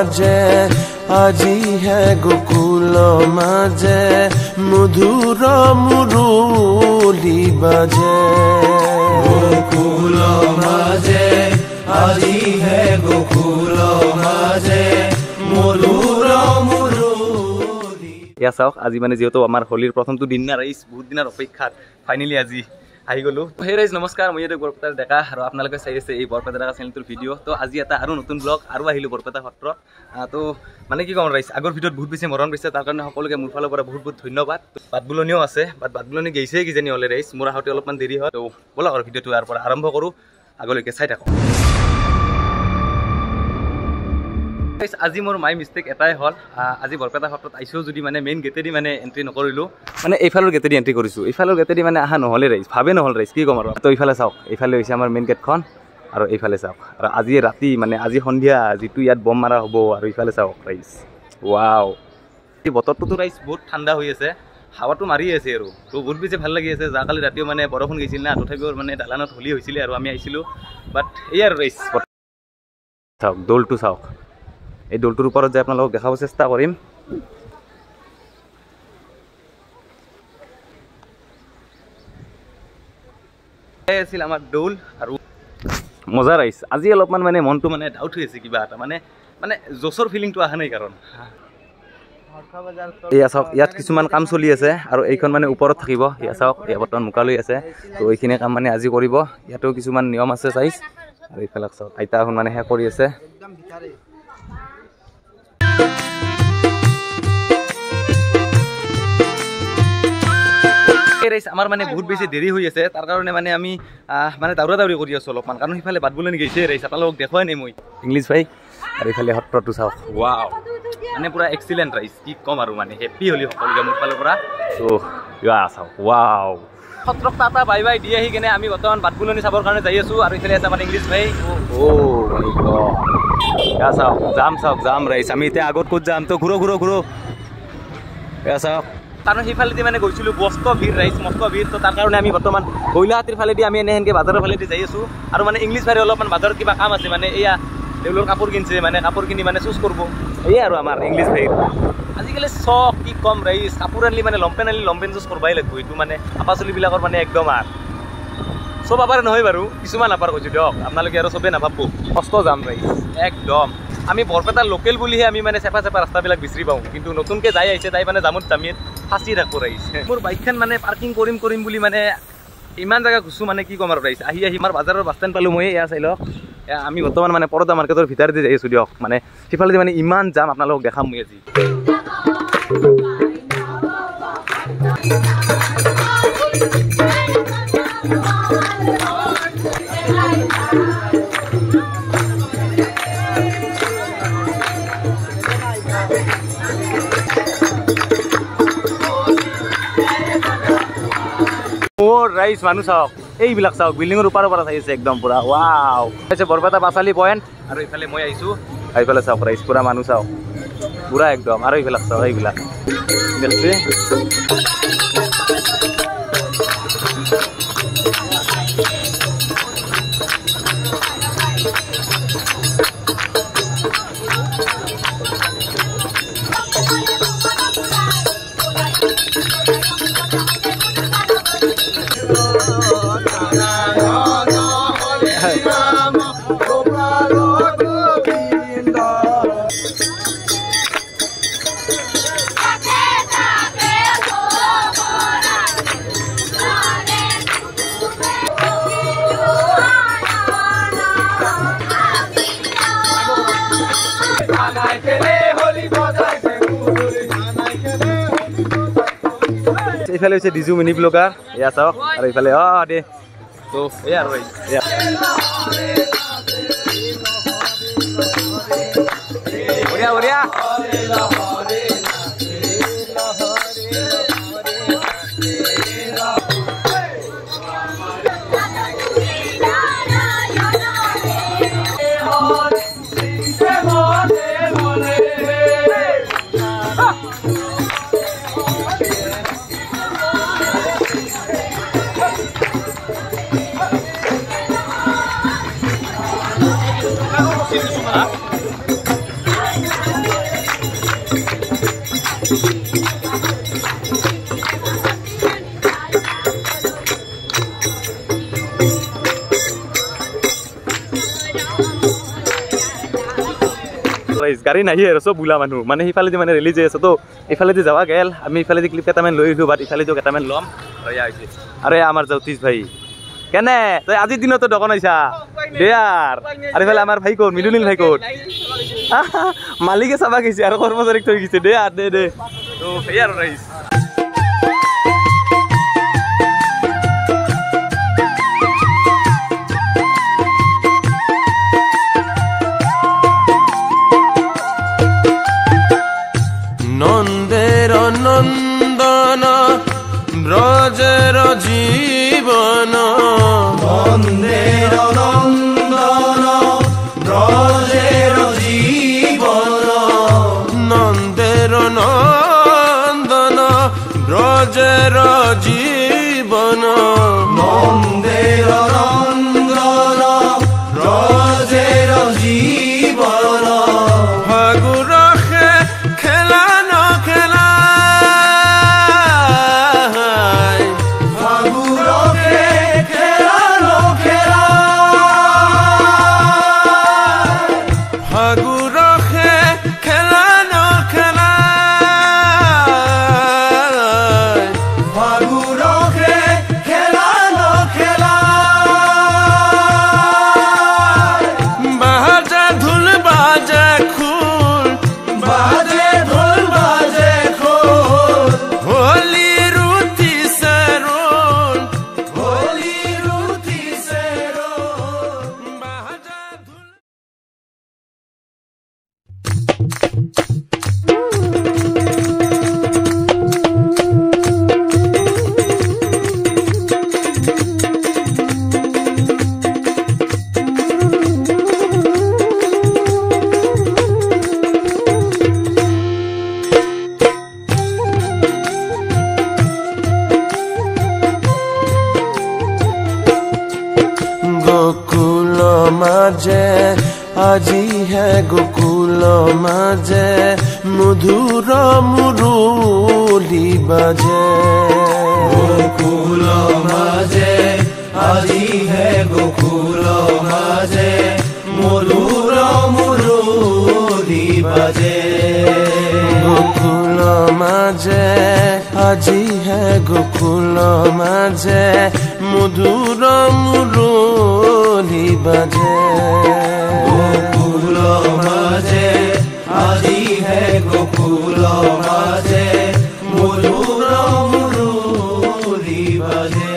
মাজে আজি হে গোকুল মাজে মধুর মুরলি বাজে গোকুল মাজে আজি হে গোকুল মাজে মধুর মুরলি। ইয়া চাওক আজি মানে যেহেতু আমার হোলির প্রথমটো দিন না রাইজ বহুত দিনের অপেক্ষাত ফাইনালি আজি আহি গলো। তো হে রাইজ নমস্কাৰ, মই এইটো বৰপেটাৰ ডেকা আৰু আপোনালোকে চাই আছে এই বৰপেটা ডেকা চেনেলটোৰ ভিডিঅ'। তো আজি এটা আৰু নতুন ব্লগ আৰু আহিলোঁ বৰপেটা সত্ৰ। তো মানে কি ক'ম ৰাইজ, আগৰ ভিডিঅ'ত বহুত বেছি মৰম দিছে, তাৰ কাৰণে সকলোকে মোৰ ফালৰ পৰা বহুত বহুত ধন্যবাদ। বাট বুলনিও আছে, বাট বুলনি গৈছে কিজানি হ'লে ৰাইজ, মোৰ আহোঁতে অলপমান দেৰি হয়। তো ব'লক আৰু ভিডিঅ'টো ইয়াৰ পৰা আৰম্ভ কৰোঁ, আগলৈকে চাই থাকক। আজি মোৰ মাই মিষ্টেক এটাই হ'ল, আজি বৰপেটা সত্ৰত আহিছোঁ যদি মানে মেইন গেটেদি মানে এণ্ট্ৰি নকৰিলোঁ, মানে এইফালৰ গেটেদি এণ্ট্ৰি কৰিছোঁ। এইফালৰ গেটেদি মানে অহা নহ'লে ৰাইজ, ভাবে নহ'ল ৰাইজ, কি ক'ম আৰু। তো এইফালে চাওক, এইফালে হৈছে আমাৰ মেইন গেটখন আৰু এইফালে চাওক। আৰু আজি ৰাতি মানে আজি সন্ধিয়া যিটো ইয়াত বম মাৰা হ'ব, আৰু এইফালে চাওক ৰাইজ, ৱাও। এই বতৰটোতো ৰাইজ বহুত ঠাণ্ডা হৈ আছে, হাৱাটো মাৰি আছে আৰু তো বহুত বেছি ভাল লাগি আছে। যোৱাকালি ৰাতিও মানে বৰষুণ গৈছিল না, তথাপিও মানে দালানত হোলী হৈছিলে আৰু আমি আহিছিলোঁ। বাট এই আৰু ৰাইজ চাওক, দৌলটো চাওক। এই দৌলটোৰ ওপৰত যে আপোনালোকক দেখাব চেষ্টা কৰিম। আছিল আমাৰ দৌল আৰু মজা ৰাইজ। আজি অলপমান মানে মনটো মানে ডাউট হৈ আছে, কিবা এটা মানে জোচৰ ফিলিংটো অহা নাই। কাৰণ এয়া চাওক, ইয়াত কিছুমান কাম চলি আছে আৰু এইখন মানে ওপৰত থাকিব। এয়া চাওক, এয়া বৰ্তমান মুকালৈ আছে, তো এইখিনি কাম মানে আজি কৰিব। ইয়াতো কিছুমান নিয়ম আছে চাইজ। আৰু এইফালে চাওক, আইতা এখন মানে শেষ কৰি আছে। আমাৰ মানে বহুত বেছি দেৰি হৈ আছে, তাৰ কাৰণে মানে আমি মানে দাউৰা দাউৰি কৰি আছোঁ অলপমান, কাৰণ সিফালে বাট বুলনি গৈছে ৰাইজ, আপোনালোকক দেখুৱাই নাই মই ইংলিছ ভাই। আৰু এইফালে সত্ৰটো চাওক, ৱাও, মানে পুৰা এক্সিলেণ্ট ৰাইজ, কি ক'ম আৰু। মানে হেপ্পী হ'লি সকলোকে মোৰ ফালৰ পৰা। ত' চাওক, wow. সত্ৰক tata bye by the আহি কিনে আমি বৰ্তমান বাট বুলনি চাবৰ কাৰণে যাই আছোঁ। আৰু এইফালে আছে আমাৰ ইংলিছ ভাই। চাওক, যাম চাওক, যাম ৰাইজ। আমি এতিয়া আগত ক'ত যাম, তো ঘূৰো এয়া চাওক। কাৰণ সেইফালেদি মানে গৈছিলোঁ, মস্ত ভিৰ ৰাইজ, মস্ত ভিৰ। তো তাৰ কাৰণে আমি বৰ্তমান গৈলাহাটীৰ ফালেদি আমি এনেহেনকৈ বাজাৰৰ ফালেদি যাই আছোঁ। আৰু মানে ইংলিছ ভাইৰে অলপমান বাজাৰত কিবা কাম আছে, মানে এয়া তেওঁলোকৰ কাপোৰ কিনিছে, মানে কাপোৰ কিনি মানে চুজ কৰিব। এয়াই আৰু আমাৰ ইংলিছ ভাইৰ আজিকালি চখ, কি ক'ম ৰাইজ। কাপোৰ আনিলে মানে লম্পেন আনিলে লম্পেন চুজ কৰিবই লাগিব। এইটো মানে আপা চলিবিলাকৰ মানে একদম আৰু চব আপাৰে নহয় বাৰু, কিছুমান আপাৰ কৈছোঁ দিয়ক, আপোনালোকে আৰু চবেই নাভাবব। কষ্ট যাম ৰাইজ একদম। আমি বৰপেটাৰ লোকেল বুলিহে আমি মানে চেপা ৰাস্তাবিলাক বিচাৰি পাওঁ, কিন্তু নতুনকৈ যাই আহিছে তাই মানে জামত ফাঁচি থাকব ৰাইজ। মোৰ বাইকখন মানে পাৰ্কিং কৰিম বুলি মানে ইমান জেগা ঘুচোঁ, মানে কি ক'ম আৰু ৰাইজ। আহি আমাৰ বাজাৰৰ বাছ ষ্টেণ্ড পালোঁ মই। এয়া চাই লওক, আমি বৰ্তমান মানে পৰদা মাৰ্কেটৰ ভিতৰতে যাই আছোঁ দিয়ক। মানে সিফালেদি মানে ইমান যাম, আপোনালোকক দেখাম মই আজি। ৰাইজ মানুহ চাওক, এইবিলাক চাওক, বিল্ডিঙৰ ওপৰৰ পৰা চাই আছে একদম পুৰা, ৱাও। আছে বৰপেটা পাঁচালি পইণ্ট, আৰু এইফালে মই আহিছোঁ। এইফালে চাওক ৰাইজ, পুৰা মানুহ চাওক, পুৰা একদম। আৰু এইবিলাক চাওক, এইবিলাক দেখছে। এইফালে হৈছে ডিজু মিনি ব্লগাৰ, এয়া চাওক। আৰু এইফালে দে, তো এয়া আৰু বঢ়িয়া বঢ়িয়া। গাড়ী নাহি আৰু চব বোলা মানুহ মানে সিফালেদি মানে ৰেলি যাই আছে তো এইফালেদি যাবা গেল আমি ইফালেদি ক্লিপ কেইটামান লৈ আহিলোঁ বাট ইফালেদিও কেইটামান ল'ম আৰু এয়া হৈছে আৰু এয়া আমাৰ জ্যোতিষ ভাই কেনে তই আজিৰ দিনতো দোকান আহিছা দে আৰু এইফালে আমাৰ ভাই ক'ত মিলুনীল ভাই ক'ত মালিকে চাবা গৈছে আৰু কৰ্মচাৰীক থৈ গৈছে দে দে দে তো সেয়া আৰু ৰাইজ নন্দের নন্দন ব্রজের জীবন নন্দের নন্দন ব্রজের জীবন নন্দের নন্দন ব্রজের জীবন নন্দের নন্দন ব্রজের জীবন ফাগুরখে খেলা নখেলা ফাগুরখে খেলা নখেলা ফাগুরখে খেলা নখেলা ফাগুরখে খেলা নখেলা বাজে ধুল বাজে খুল বাজে ঢোল বাজে খোল হোলি রুতি সেরোল হোলি রুতি সেরোল বাজে ধুল গোকুল মাঝে আজি হে গোকুল মাঝে মধুর মুরলি বাজে গোকুল মাঝে আজি হে গোকুল মাঝে মধুর মুরলি বাজে গোকুল মাঝে আজি হে গোকুল মাঝে মধুর মুরলি বাজে গোকুল মাঝে আজি হে গোকুল মাঝে মধুর মুরলি বাজে